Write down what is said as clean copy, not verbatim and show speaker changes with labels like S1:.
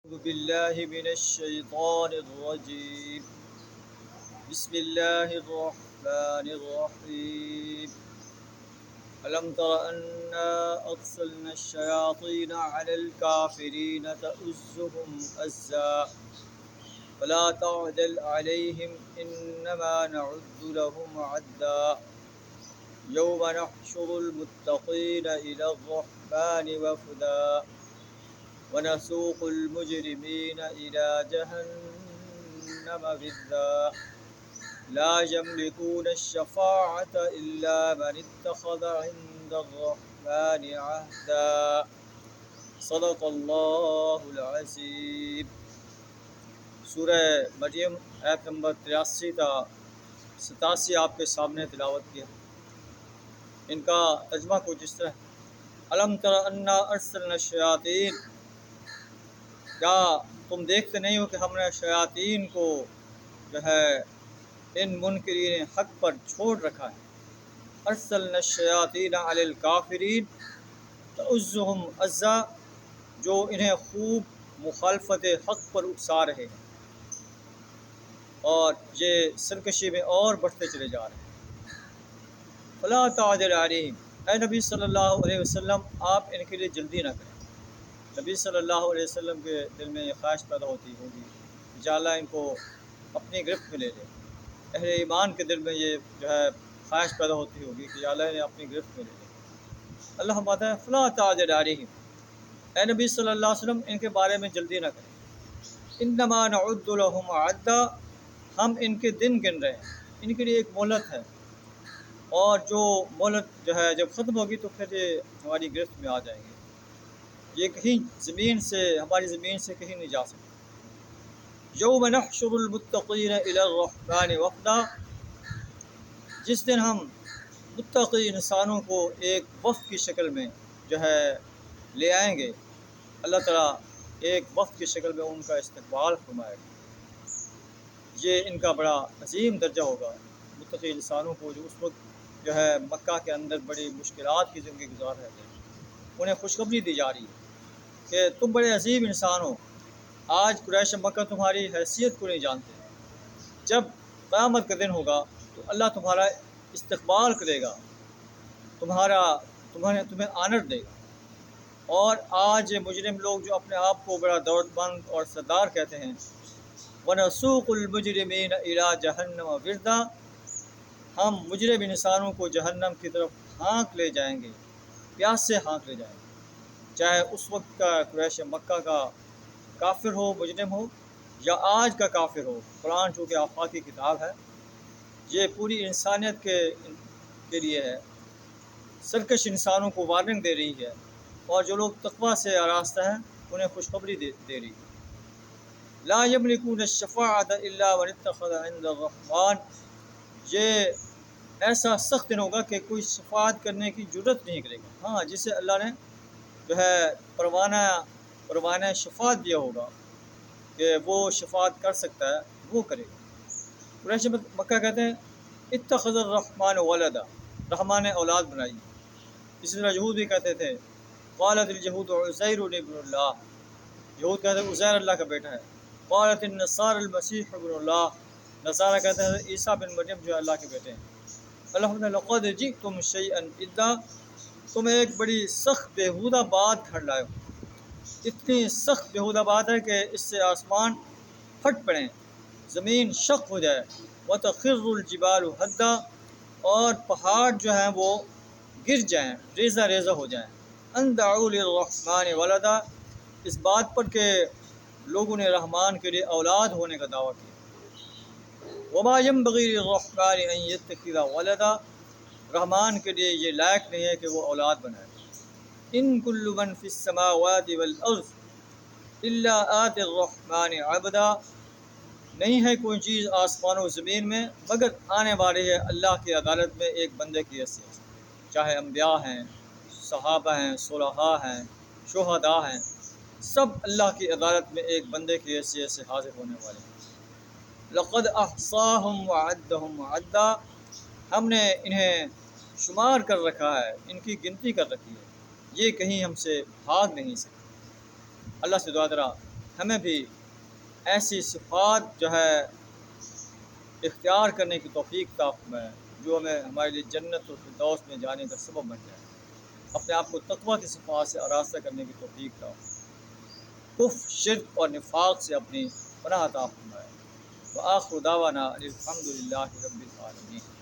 S1: أعوذ بالله من الشيطان الرجيم. بسم الله الرحمن الرحيم. ألم تر أنا أرسلنا الشياطين على الكافرين تؤزهم أزا فلا تعجل عليهم إنما نعد لهم عدا يوم نحشر المتقين إلى الرحمن وفدا ونسوق المجرمين إلى جهنم وردا لا يملكون الشفاعة إلا من اتخذ عند الرحمن عهدا صدق اللہ العظیم. سورہ مریم آیت نمبر 83 تا 87 آپ کے سامنے تلاوت کیا. ان کا ترجمہ کچھ اس طرح: الم تر انا ارسلنا الشیاطین، کیا تم دیکھتے نہیں ہو کہ ہم نے شیاطین کو جو ہے ان منکرین حق پر چھوڑ رکھا ہے. ارسلنا الشیاطین علی الکافرین تعزهم عزا، جو انہیں خوب مخالفت حق پر اکسا رہے ہیں اور یہ سرکشی میں اور بڑھتے چلے جا رہے ہیں. فلا تعجل علیہم، اے نبی صلی اللہ علیہ وسلم آپ ان کے لیے جلدی نہ کریں. نبی صلی اللہ علیہ وسلم کے دل میں یہ خواہش پیدا ہوتی ہوگی کہ اللہ ان کو اپنی گرفت میں لے لے. اہل ایمان کے دل میں یہ جو ہے خواہش پیدا ہوتی ہوگی کہ اللہ انہیں اپنی گرفت میں لے لے. اللہ فرماتا ہے فلا تعجل علیہم، اے نبی صلی اللہ علیہ وسلم ان کے بارے میں جلدی نہ کریں. انما نعد لهم عدا، ہم ان کے دن گن رہے ہیں، ان کے لیے ایک مہلت ہے، اور جو مہلت جو ہے جب ختم ہوگی تو پھر یہ ہماری گرفت میں آ جائیں گے. یہ کہیں زمین سے، ہماری زمین سے کہیں نہیں جا سکتے. یوم نحشر المتقین الی الرحمن وفدا، جس دن ہم متقی انسانوں کو ایک وفد کی شکل میں جو ہے لے آئیں گے. اللہ تعالیٰ ایک وفد کی شکل میں ان کا استقبال فرمائے گا. یہ ان کا بڑا عظیم درجہ ہوگا. متقی انسانوں کو جو اس وقت جو ہے مکہ کے اندر بڑی مشکلات کی زندگی گزار رہے تھے، انہیں خوشخبری دی جا رہی ہے کہ تم بڑے عظیم انسان ہو. آج قریش مکہ تمہاری حیثیت کو نہیں جانتے. جب قیامت کا دن ہوگا تو اللہ تمہارا استقبال کرے گا، تمہیں آنر دے گا. اور آج مجرم لوگ جو اپنے آپ کو بڑا دولت مند اور سردار کہتے ہیں، وَنَسُوقُ الْمُجْرِمِينَ إِلَىٰ جَهَنَّمَ وِرْدًا، ہم مجرم انسانوں کو جہنم کی طرف ہانک لے جائیں گے، پیاس سے ہانک لے جائیں گے. چاہے اس وقت کا قریش مکہ کا کافر ہو، مجرم ہو، یا آج کا کافر ہو. قرآن چونکہ آفاقی کتاب ہے، یہ پوری انسانیت کے لیے ہے. سرکش انسانوں کو وارننگ دے رہی ہے، اور جو لوگ تقویٰ سے آراستہ ہیں انہیں خوشخبری دے رہی ہے. لا یملکون الشفاعۃ الا من اتخذ عند الرحمن، یہ ایسا سخت دن ہوگا کہ کوئی شفاعت کرنے کی جرت نہیں کرے گا. ہاں، جسے اللہ نے جو ہے پروانہ شفاعت دیا ہوگا کہ وہ شفاعت کر سکتا ہے، وہ کرے گا. قریش مکہ کہتے ہیں اتخذ الرحمن ولدا، رحمان نے اولاد بنائی. اسی طرح یہود بھی کہتے تھے قالت اليہود عزیر ابن اللہ، یہود کہتے ہیں عزیر اللہ کا بیٹا ہے. قالت النصارى المسیح ابن اللہ، نصارہ کہتے ہیں عیسیٰ بن مریم جو اللہ کے بیٹے ہیں. اللہ نے لقد جئتم شیئا ادا، تم ایک بڑی سخت بیہودہ بات گھڑ لائے ہو. اتنی سخت بیہودہ بات ہے کہ اس سے آسمان پھٹ پڑیں، زمین شق ہو جائے. وتخر الجبال حدا، اور پہاڑ جو ہیں وہ گر جائیں، ریزہ ریزہ ہو جائیں. ان دعوا للرحمن ولدا، اس بات پر کہ لوگوں نے رحمان کے لیے اولاد ہونے کا دعویٰ کیا. وما ينبغي للرحمن ان يتخذ ولدا، رحمان کے لیے یہ لائق نہیں ہے کہ وہ اولاد بنائے. ان كل من في السماوات والارض الا آتي الرحمن عبدا، نہیں ہے کوئی چیز آسمان و زمین میں مگر آنے والی ہے اللہ کی عدالت میں ایک بندے کی حیثیت. چاہے انبیاء ہیں، صحابہ ہیں، صلحاء ہیں، شہداء ہیں، سب اللہ کی عدالت میں ایک بندے کی حیثیت سے حاضر ہونے والے ہیں. لقد احصاهم وعدهم عدا، ہم نے انہیں شمار کر رکھا ہے، ان کی گنتی کر رکھی ہے، یہ کہیں ہم سے بھاگ نہیں سکتے. اللہ سے دعا کرا ہمیں بھی ایسی صفات جو ہے اختیار کرنے کی توفیق عطا فرمائے جو ہمیں ہمارے لیے جنت و فردوس میں جانے کا سبب بن جائے. اپنے آپ کو تقویٰ کی صفات سے آراستہ کرنے کی توفیق عطا، کفر، شرک اور نفاق سے اپنی پناہ عطا فرمائے. وآخر دعوانا الحمد للہ رب العالمین.